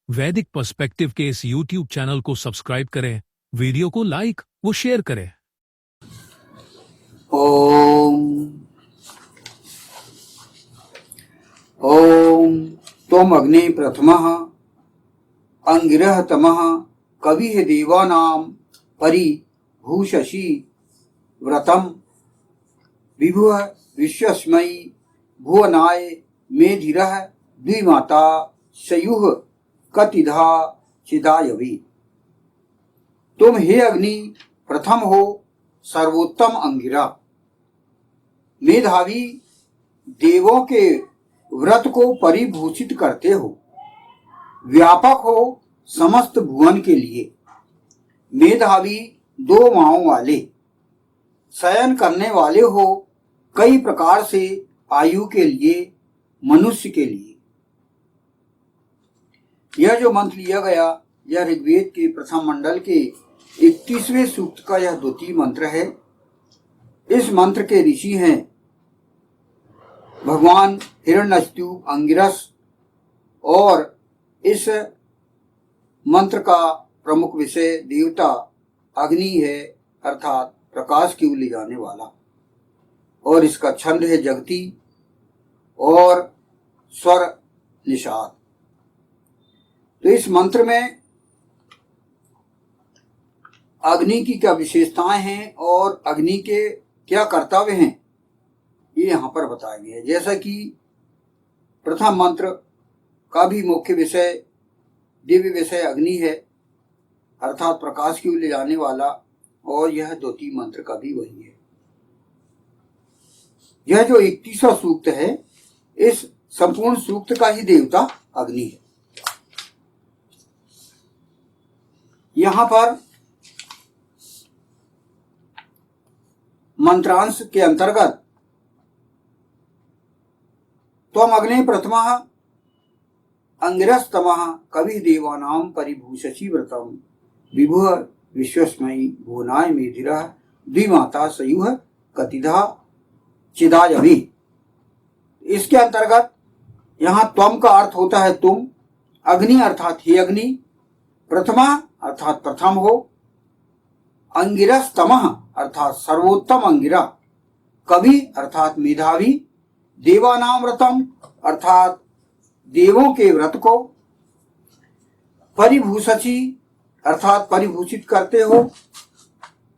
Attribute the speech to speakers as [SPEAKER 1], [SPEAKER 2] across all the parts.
[SPEAKER 1] वैदिक पर्सपेक्टिव के इस YouTube चैनल को सब्सक्राइब करें, वीडियो को लाइक व शेयर करें।
[SPEAKER 2] ओम ओम त्वम अग्नि प्रथमः अंगिरः तमः कविः देवानां परिभूषसि व्रतम् विभुः विश्वस्मै भुवनाय मेधिरः द्विमाता सयुः कतिधा चिदायवी। तुम हे अग्नि प्रथम हो, सर्वोत्तम अंगिरा, मेधावी देवों के व्रत को परिभूषित करते हो, व्यापक हो समस्त भुवन के लिए, मेधावी दो माओं वाले, शयन करने वाले हो कई प्रकार से आयु के लिए, मनुष्य के लिए। यह जो मंत्र लिया गया यह ऋग्वेद के प्रथम मंडल के 31वें सूक्त का यह द्वितीय मंत्र है। इस मंत्र के ऋषि हैं भगवान हिरण्यकशिपु अंगिरस, और इस मंत्र का प्रमुख विषय देवता अग्नि है, अर्थात प्रकाश की ओर ले जाने वाला, और इसका छंद है जगती और स्वर निषाद। तो इस मंत्र में अग्नि की क्या विशेषताएं हैं और अग्नि के क्या कर्तव्य हैं ये यहाँ पर बताया गया है। जैसा कि प्रथम मंत्र का भी मुख्य विषय दिव्य विषय अग्नि है, अर्थात प्रकाश की ओर ले जाने वाला, और यह द्वितीय मंत्र का भी वही है। यह जो 31वां सूक्त है, इस संपूर्ण सूक्त का ही देवता अग्नि है। यहां पर मंत्रांश के अंतर्गत त्वम अग्नि प्रथमः अंगिरस्तमः कविः देवानां परिभूषसि व्रतम् विभुः विश्वस्मै भुवनाय मेधिरः द्विमाता सयुः कतिधा चिदायवी। इसके अंतर्गत यहाँ त्वम का अर्थ होता है तुम, अग्नि अर्थात हे अग्नि, प्रथमा अर्थात प्रथम हो, अंगिरस्तमः अर्थात सर्वोत्तम अंगिरा, कवि अर्थात मेधावी, देवानां व्रतम अर्थात देवों के व्रत को, परिभूषसि अर्थात परिभूषित करते हो,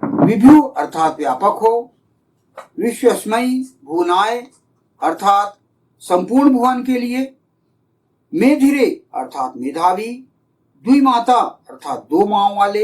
[SPEAKER 2] विभु अर्थात व्यापक हो, विश्वस्मै भुवनाय अर्थात संपूर्ण भुवन के लिए, मेधिरे अर्थात मेधावी, द्विमाता अर्थात दो माओं वाले,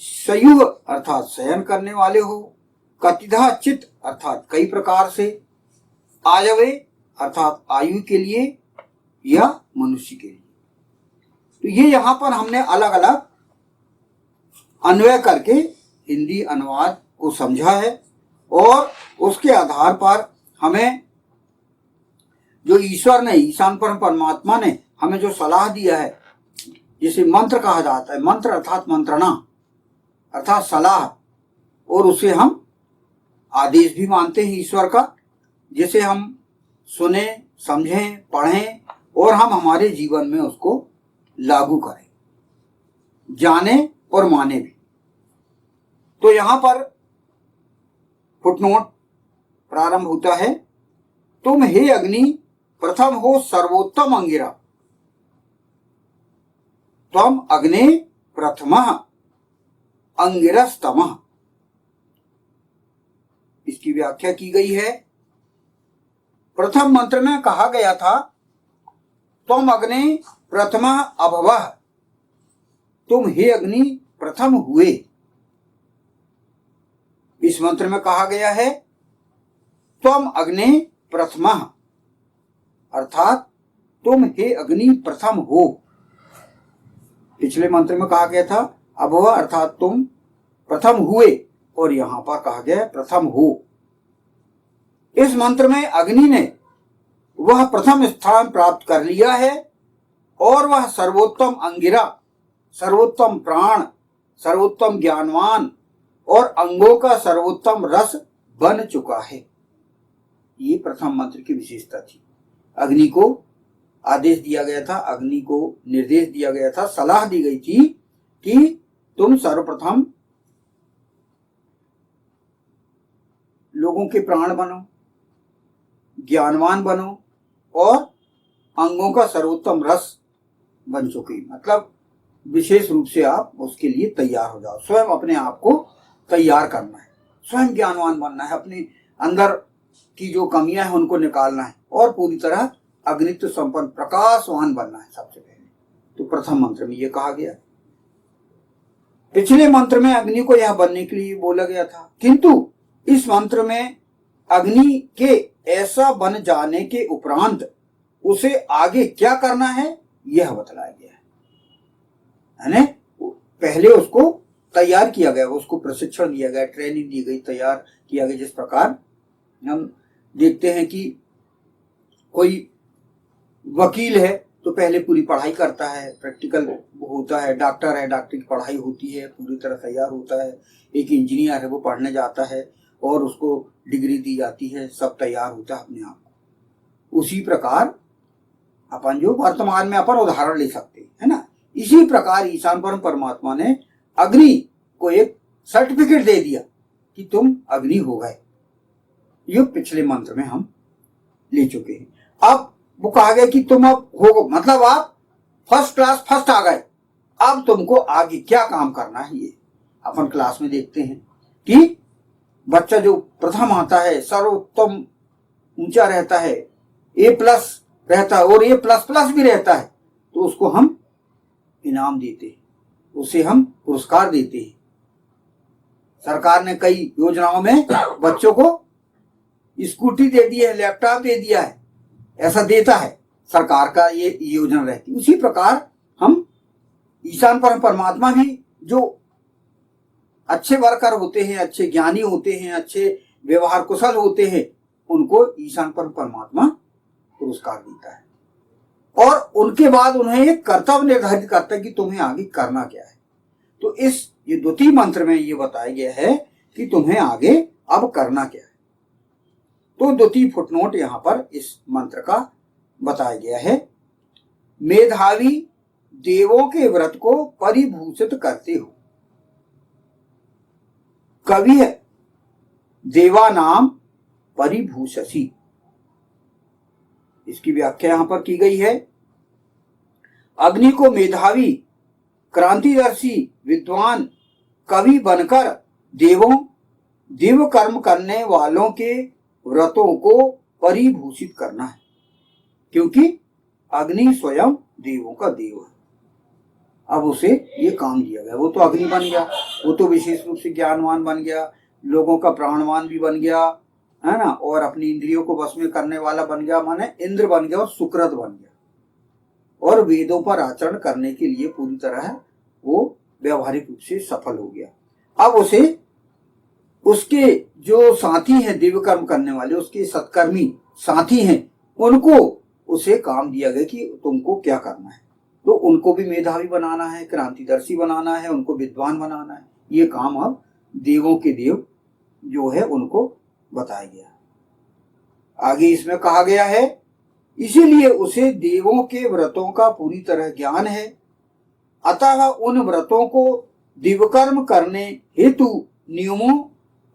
[SPEAKER 2] सयुह अर्थात शयन करने वाले हो, कतिधा चित अर्थात कई प्रकार से, आयवे अर्थात आयु के लिए या मनुष्य के लिए। तो ये यहाँ पर हमने अलग अलग अन्वय करके हिंदी अनुवाद को समझा है, और उसके आधार पर हमें जो ईश्वर ने, ईशान परमात्मा ने हमें जो सलाह दिया है, जिसे मंत्र कहा जाता है, मंत्र अर्थात मंत्रणा अर्थात सलाह, और उसे हम आदेश भी मानते हैं ईश्वर का, जिसे हम सुने, समझें, पढ़ें और हम हमारे जीवन में उसको लागू करें, जाने और माने भी। तो यहां पर फुटनोट प्रारंभ होता है, तुम हे अग्नि प्रथम हो, सर्वोत्तम अंगिरा, त्वम अग्नि प्रथमः अंगिरस्तमः। इसकी व्याख्या की गई है। प्रथम मंत्र में कहा गया था त्वम अग्नि प्रथमः अभवः, तुम हे अग्नि प्रथम हुए। इस मंत्र में कहा गया है त्वम अग्नि प्रथमः अर्थात तुम हे अग्नि प्रथम हो। पिछले मंत्र में कहा गया था अभव अर्थात तुम प्रथम हुए, और यहां पर कहा गया प्रथम हो। इस मंत्र में अग्नि ने वह प्रथम स्थान प्राप्त कर लिया है, और वह सर्वोत्तम अंगिरा, सर्वोत्तम प्राण, सर्वोत्तम ज्ञानवान और अंगों का सर्वोत्तम रस बन चुका है। ये प्रथम मंत्र की विशेषता थी। अग्नि को आदेश दिया गया था, अग्नि को निर्देश दिया गया था, सलाह दी गई थी कि तुम सर्वप्रथम लोगों के प्राण बनो, ज्ञानवान बनो और अंगों का सर्वोत्तम रस बन चुके, मतलब विशेष रूप से आप उसके लिए तैयार हो जाओ। स्वयं अपने आप को तैयार करना है, स्वयं ज्ञानवान बनना है, अपने अंदर की जो कमियां हैं उनको निकालना है और पूरी तरह अग्नित्व संपन्न प्रकाशवान बनना है सबसे पहले। तो प्रथम मंत्र में यह कहा गया। पिछले मंत्र में अग्नि को यह बनने के लिए बोला गया था, किंतु इस मंत्र में अग्नि के ऐसा बन जाने के उपरांत उसे आगे क्या करना है यह बतलाया गया है। पहले उसको तैयार किया गया, उसको प्रशिक्षण दिया गया, ट्रेनिंग दी गई, तैयार किया गया। जिस प्रकार हम देखते हैं कि कोई वकील है तो पहले पूरी पढ़ाई करता है, प्रैक्टिकल होता है, डॉक्टर है, डॉक्टर की पढ़ाई होती है, पूरी तरह तैयार होता है, एक इंजीनियर है वो पढ़ने जाता है और उसको डिग्री दी जाती है, सब तैयार होता है अपने आप को। उसी प्रकार अपन जो वर्तमान में अपन उदाहरण ले सकते हैं, है ना। इसी प्रकार ईशान परमात्मा ने अग्नि को एक सर्टिफिकेट दे दिया कि तुम अग्नि हो गए। ये पिछले मंत्र में हम ले चुके हैं। अब वो कहा गया कि तुम अब हो, मतलब आप फर्स्ट क्लास फर्स्ट आ गए, अब तुमको आगे क्या काम करना है ये अपन क्लास में देखते हैं कि बच्चा जो प्रथम आता है सर्वोत्तम ऊंचा रहता है, A+ रहता है और A++ भी रहता है, तो उसको हम इनाम देते हैं, उसे हम पुरस्कार देते हैं। सरकार ने कई योजनाओं में बच्चों को स्कूटी दे दी है, लैपटॉप दे दिया है, ऐसा देता है सरकार का, ये योजना रहती है। उसी प्रकार हम ईशान परमात्मा भी जो अच्छे वर्कर होते हैं, अच्छे ज्ञानी होते हैं, अच्छे व्यवहार कुशल होते हैं, उनको ईशान परमात्मा पुरस्कार देता है और उनके बाद उन्हें एक कर्तव्य निर्धारित करता है कि तुम्हें आगे करना क्या है। तो ये द्वितीय मंत्र में ये बताया गया है कि तुम्हें आगे अब करना क्या है। तो द्वितीय फुटनोट यहां पर इस मंत्र का बताया गया है। मेधावी देवों के व्रत को परिभूषित करते हो, कवि है देवा नाम परिभूषसी, इसकी व्याख्या यहां पर की गई है। अग्नि को मेधावी, क्रांतिदर्शी, विद्वान, कवि बनकर दिव्य कर्म करने वालों के व्रतों को परिभूषित करना है, क्योंकि अग्नि स्वयं देवों का देव है। अब उसे ये काम दिया गया, वो तो अग्नि बन गया, वो तो विशेष रूप से ज्ञानवान बन गया, लोगों का प्राणवान भी बन गया, है ना, और अपनी इंद्रियों को वश में करने वाला बन गया, माने इंद्र बन गया और सुकृत बन गया, और वेदों पर आचरण करने के लिए पूरी तरह वो व्यवहारिक रूप से सफल हो गया। अब उसे उसके जो साथी हैं दिव्य कर्म करने वाले, उसके सत्कर्मी साथी हैं, उनको उसे काम दिया गया कि तुमको क्या करना है। तो उनको भी मेधावी बनाना है, क्रांतिदर्शी बनाना है, उनको विद्वान बनाना है। ये काम अब देवों के देव जो है उनको बताया गया। आगे इसमें कहा गया है, इसीलिए उसे देवों के व्रतों का पूरी तरह ज्ञान है, अतः उन व्रतों को दिव्यकर्म करने हेतु नियमों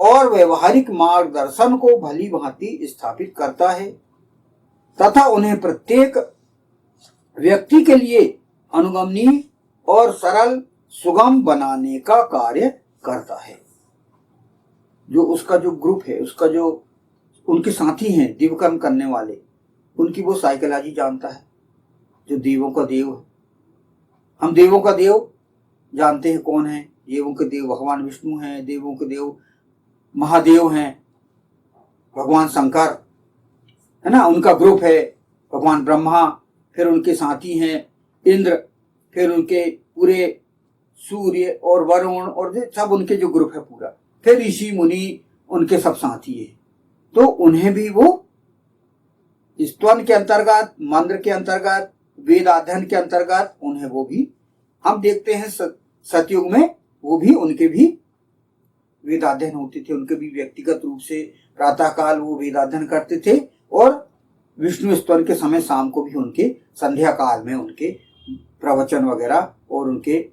[SPEAKER 2] और व्यवहारिक मार्गदर्शन को भली भांति स्थापित करता है तथा उन्हें प्रत्येक व्यक्ति के लिए अनुगमनीय और सरल सुगम बनाने का कार्य करता है। जो उसका जो ग्रुप है, उसका जो उनके साथी हैं दिव्यकर्म करने वाले, उनकी वो साइकोलॉजी जानता है। जो देवों का देव है, हम देवों का देव जानते हैं कौन है। देवों के देव भगवान विष्णु हैं, देवों के देव महादेव हैं, भगवान शंकर, है ना, उनका ग्रुप है भगवान ब्रह्मा, फिर उनके साथी हैं इंद्र, फिर उनके पूरे सूर्य और वरुण और सब उनके जो ग्रुप है पूरा, फिर ऋषि मुनि उनके सब साथी हैं। तो उन्हें भी वो स्तवन के अंतर्गत, मंत्र के अंतर्गत, वेद अध्ययन के अंतर्गत उन्हें वो भी हम देखते हैं सतयुग में वो भी उनके भी वेद अध्ययन होते थे। उनके भी व्यक्तिगत रूप से प्रातः काल वो वेद अध्ययन करते थे और विष्णु स्तवन के समय शाम को भी उनके संध्या काल में उनके प्रवचन वगैरह और उनके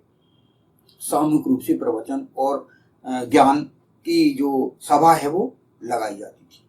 [SPEAKER 2] सामूहिक रूप से प्रवचन और ज्ञान की जो सभा है वो लगाई जाती थी।